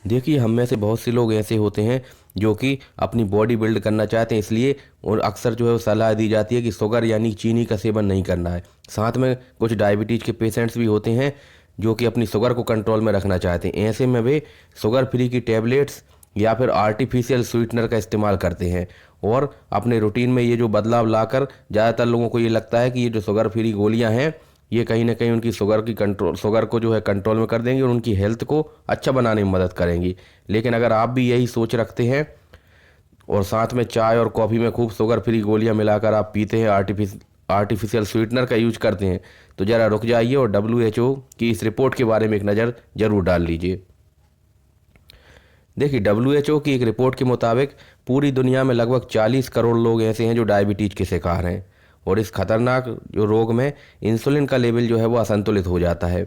देखिए, हम में से बहुत से लोग ऐसे होते हैं जो कि अपनी बॉडी बिल्ड करना चाहते हैं, इसलिए और अक्सर जो है वो सलाह दी जाती है कि शुगर यानी चीनी का सेवन नहीं करना है। साथ में कुछ डायबिटीज़ के पेशेंट्स भी होते हैं जो कि अपनी शुगर को कंट्रोल में रखना चाहते हैं। ऐसे में वे शुगर फ्री की टैबलेट्स या फिर आर्टिफिशियल स्वीटनर का इस्तेमाल करते हैं और अपने रूटीन में ये जो बदलाव लाकर ज़्यादातर लोगों को ये लगता है कि ये जो शुगर फ्री गोलियां हैं ये कहीं ना कहीं उनकी शुगर को जो है कंट्रोल में कर देंगी और उनकी हेल्थ को अच्छा बनाने में मदद करेंगी। लेकिन अगर आप भी यही सोच रखते हैं और साथ में चाय और कॉफ़ी में खूब शुगर फ्री गोलियां मिलाकर आप पीते हैं, आर्टिफिशियल स्वीटनर का यूज करते हैं, तो ज़रा रुक जाइए और WHO की इस रिपोर्ट के बारे में एक नज़र ज़रूर डाल लीजिए। देखिए, WHO की एक रिपोर्ट के मुताबिक पूरी दुनिया में लगभग 40 करोड़ लोग ऐसे हैं जो डायबिटीज के शिकार हैं और इस खतरनाक जो रोग में इंसुलिन का लेवल जो है वो असंतुलित हो जाता है।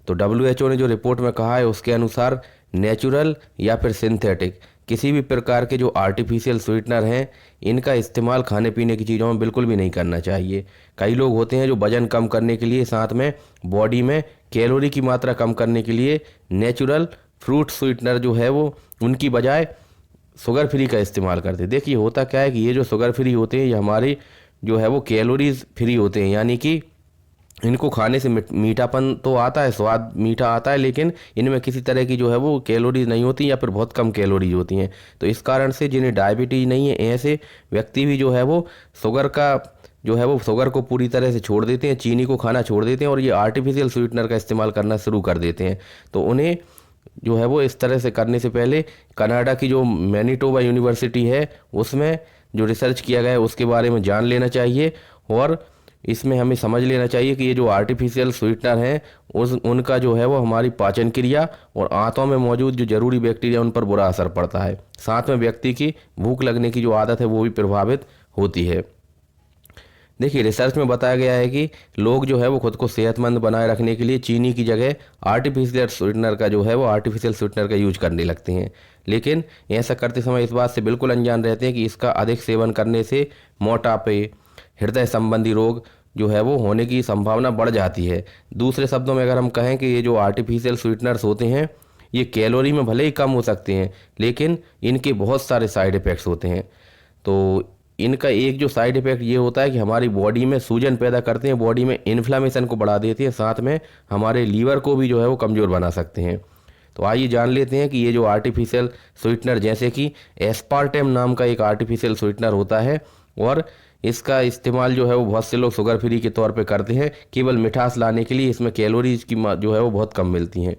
तो WHO ने जो रिपोर्ट में कहा है उसके अनुसार नेचुरल या फिर सिंथेटिक किसी भी प्रकार के जो आर्टिफिशियल स्वीटनर हैं इनका इस्तेमाल खाने पीने की चीज़ों में बिल्कुल भी नहीं करना चाहिए। कई लोग होते हैं जो वजन कम करने के लिए साथ में बॉडी में कैलोरी की मात्रा कम करने के लिए नेचुरल फ्रूट स्वीटनर जो है वो उनकी बजाय शुगर फ्री का इस्तेमाल करते हैं। देखिए, होता क्या है कि ये जो शुगर फ्री होते हैं ये हमारी जो है वो कैलोरीज फ्री होते हैं, यानी कि इनको खाने से मीठापन तो आता है, स्वाद मीठा आता है, लेकिन इनमें किसी तरह की जो है वो कैलोरीज नहीं होती या फिर बहुत कम कैलोरीज होती हैं। तो इस कारण से जिन्हें डायबिटीज नहीं है ऐसे व्यक्ति भी जो है वो शुगर का जो है वो शुगर को पूरी तरह से छोड़ देते हैं, चीनी को खाना छोड़ देते हैं और ये आर्टिफिशियल स्वीटनर का इस्तेमाल करना शुरू कर देते हैं। तो उन्हें जो है वो इस तरह से करने से पहले कनाडा की जो मैनीटोबा यूनिवर्सिटी है उसमें जो रिसर्च किया गया है उसके बारे में जान लेना चाहिए और इसमें हमें समझ लेना चाहिए कि ये जो आर्टिफिशियल स्वीटनर हैं उनका जो है वो हमारी पाचन क्रिया और आंतों में मौजूद जो जरूरी बैक्टीरिया उन पर बुरा असर पड़ता है। साथ में व्यक्ति की भूख लगने की जो आदत है वो भी प्रभावित होती है। देखिए, रिसर्च में बताया गया है कि लोग जो है वो खुद को सेहतमंद बनाए रखने के लिए चीनी की जगह आर्टिफिशियल स्वीटनर का यूज करने लगते हैं, लेकिन ऐसा करते समय इस बात से बिल्कुल अनजान रहते हैं कि इसका अधिक सेवन करने से मोटापे, हृदय संबंधी रोग जो है वो होने की संभावना बढ़ जाती है। दूसरे शब्दों में अगर हम कहें कि ये जो आर्टिफिशियल स्वीटनर्स होते हैं ये कैलोरी में भले ही कम हो सकते हैं लेकिन इनके बहुत सारे साइड इफ़ेक्ट्स होते हैं। तो इनका एक जो साइड इफ़ेक्ट ये होता है कि हमारी बॉडी में सूजन पैदा करते हैं, बॉडी में इन्फ्लामेशन को बढ़ा देती है, साथ में हमारे लीवर को भी जो है वो कमज़ोर बना सकते हैं। तो आइए जान लेते हैं कि ये जो आर्टिफिशियल स्वीटनर जैसे कि एस्पार्टेम नाम का एक आर्टिफिशियल स्वीटनर होता है और इसका इस्तेमाल जो है वो बहुत से लोग शुगर फ्री के तौर पे करते हैं केवल मिठास लाने के लिए। इसमें कैलोरीज की जो है वो बहुत कम मिलती हैं।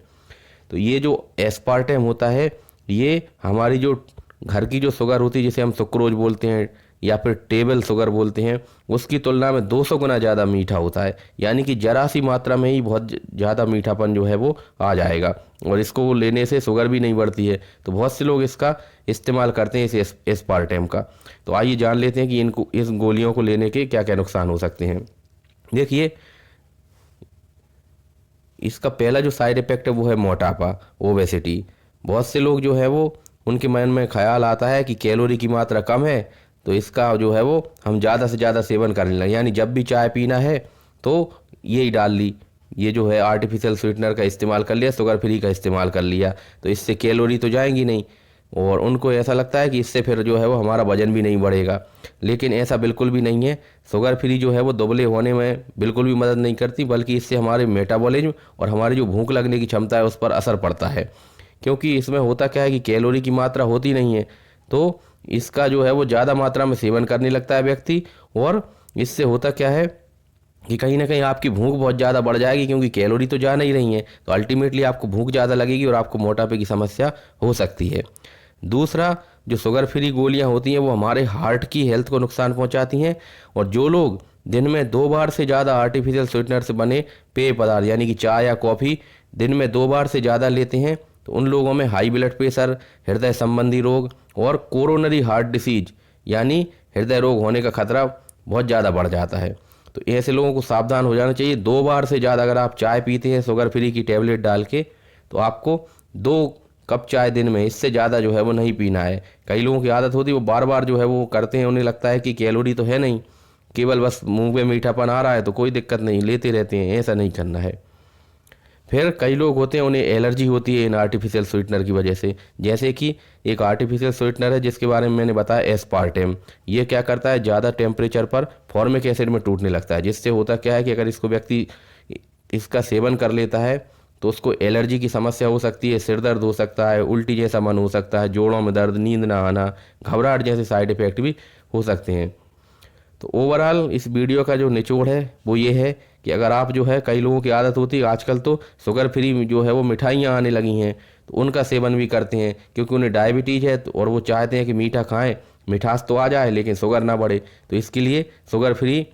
तो ये जो एस्पार्टेम होता है ये हमारी जो घर की जो शुगर होती है जिसे हम सुक्रोज बोलते हैं या फिर टेबल शुगर बोलते हैं उसकी तुलना में 200 गुना ज़्यादा मीठा होता है, यानी कि जरा सी मात्रा में ही बहुत ज़्यादा मीठापन जो है वो आ जाएगा और इसको लेने से शुगर भी नहीं बढ़ती है। तो बहुत से लोग इसका इस्तेमाल करते हैं इस एस्पार्टेम का। तो आइए जान लेते हैं कि इनको इस गोलियों को लेने के क्या क्या नुकसान हो सकते हैं। देखिए, इसका पहला जो साइड इफ़ेक्ट है वो है मोटापा, ओबेसिटी। बहुत से लोग जो है वो उनके मन में ख्याल आता है कि कैलोरी की मात्रा कम है तो इसका जो है वो हम ज़्यादा से ज़्यादा सेवन करने लगे, यानी जब भी चाय पीना है तो यही डाल ली, ये जो है आर्टिफिशियल स्वीटनर का इस्तेमाल कर लिया, शुगर फ्री का इस्तेमाल कर लिया, तो इससे कैलोरी तो जाएंगी नहीं और उनको ऐसा लगता है कि इससे फिर जो है वो हमारा वजन भी नहीं बढ़ेगा। लेकिन ऐसा बिल्कुल भी नहीं है। शुगर फ्री जो है वो दुबले होने में बिल्कुल भी मदद नहीं करती, बल्कि इससे हमारे मेटाबॉलिज्म और हमारी जो भूख लगने की क्षमता है उस पर असर पड़ता है। क्योंकि इसमें होता क्या है कि कैलोरी की मात्रा होती नहीं है तो इसका जो है वो ज़्यादा मात्रा में सेवन करने लगता है व्यक्ति और इससे होता क्या है कि कहीं ना कहीं आपकी भूख बहुत ज़्यादा बढ़ जाएगी, क्योंकि कैलोरी तो जा नहीं रही है तो अल्टीमेटली आपको भूख ज़्यादा लगेगी और आपको मोटापे की समस्या हो सकती है। दूसरा, जो शुगर फ्री गोलियां होती हैं वो हमारे हार्ट की हेल्थ को नुकसान पहुंचाती हैं और जो लोग दिन में 2 बार से ज़्यादा आर्टिफिशियल स्वीटनर से बने पेय पदार्थ यानी कि चाय या कॉफ़ी दिन में 2 बार से ज़्यादा लेते हैं तो उन लोगों में हाई ब्लड प्रेशर, हृदय संबंधी रोग और कोरोनरी हार्ट डिसीज यानी हृदय रोग होने का खतरा बहुत ज़्यादा बढ़ जाता है। तो ऐसे लोगों को सावधान हो जाना चाहिए। 2 बार से ज़्यादा अगर आप चाय पीते हैं शुगर फ्री की टेबलेट डाल के तो आपको 2 कप चाय दिन में, इससे ज़्यादा जो है वो नहीं पीना है। कई लोगों की आदत होती है वो बार बार जो है वो करते हैं, उन्हें लगता है कि कैलोरी तो है नहीं, केवल बस मुंह में मीठापन आ रहा है तो कोई दिक्कत नहीं, लेते रहते हैं। ऐसा नहीं करना है। फिर कई लोग होते हैं उन्हें एलर्जी होती है इन आर्टिफिशियल स्वीटनर की वजह से। जैसे कि एक आर्टिफिशियल स्वीटनर है जिसके बारे में मैंने बताया, एस्पार्टेम। ये क्या करता है, ज़्यादा टेम्परेचर पर फॉर्मिक एसिड में टूटने लगता है, जिससे होता क्या है कि अगर इसको व्यक्ति इसका सेवन कर लेता है तो उसको एलर्जी की समस्या हो सकती है, सिर दर्द हो सकता है, उल्टी जैसा मन हो सकता है, जोड़ों में दर्द, नींद ना आना, घबराहट जैसे साइड इफ़ेक्ट भी हो सकते हैं। तो ओवरऑल इस वीडियो का जो निचोड़ है वो ये है कि अगर आप जो है, कई लोगों की आदत होती है आजकल तो शुगर फ्री जो है वो मिठाइयाँ आने लगी हैं, तो उनका सेवन भी करते हैं क्योंकि उन्हें डायबिटीज़ है और वो चाहते हैं कि मीठा खाएं, मिठास तो आ जाए लेकिन शुगर ना बढ़े। तो इसके लिए शुगर फ्री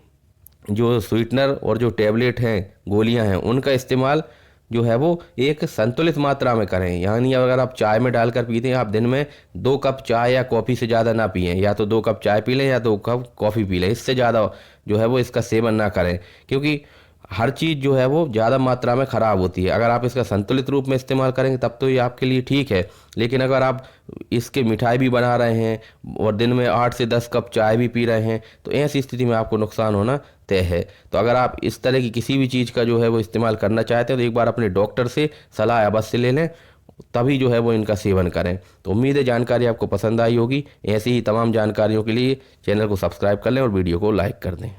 जो स्वीटनर और जो टैबलेट हैं, गोलियां हैं, उनका इस्तेमाल जो है वो एक संतुलित मात्रा में करें। यानी अगर आप चाय में डालकर पीते हैं, आप दिन में 2 कप चाय या कॉफ़ी से ज़्यादा ना पिएं, या तो 2 कप चाय पी लें या 2 कप कॉफ़ी पी लें, इससे ज़्यादा जो है वो इसका सेवन ना करें, क्योंकि हर चीज़ जो है वो ज़्यादा मात्रा में ख़राब होती है। अगर आप इसका संतुलित रूप में इस्तेमाल करेंगे तब तो ये आपके लिए ठीक है, लेकिन अगर आप इसके मिठाई भी बना रहे हैं और दिन में 8 से 10 कप चाय भी पी रहे हैं तो ऐसी स्थिति में आपको नुकसान होना तय है। तो अगर आप इस तरह की किसी भी चीज़ का जो है वो इस्तेमाल करना चाहते हैं तो एक बार अपने डॉक्टर से सलाह अवश्य ले लें, तभी जो है वो इनका सेवन करें। तो उम्मीद है जानकारी आपको पसंद आई होगी। ऐसी ही तमाम जानकारियों के लिए चैनल को सब्सक्राइब कर लें और वीडियो को लाइक कर दें।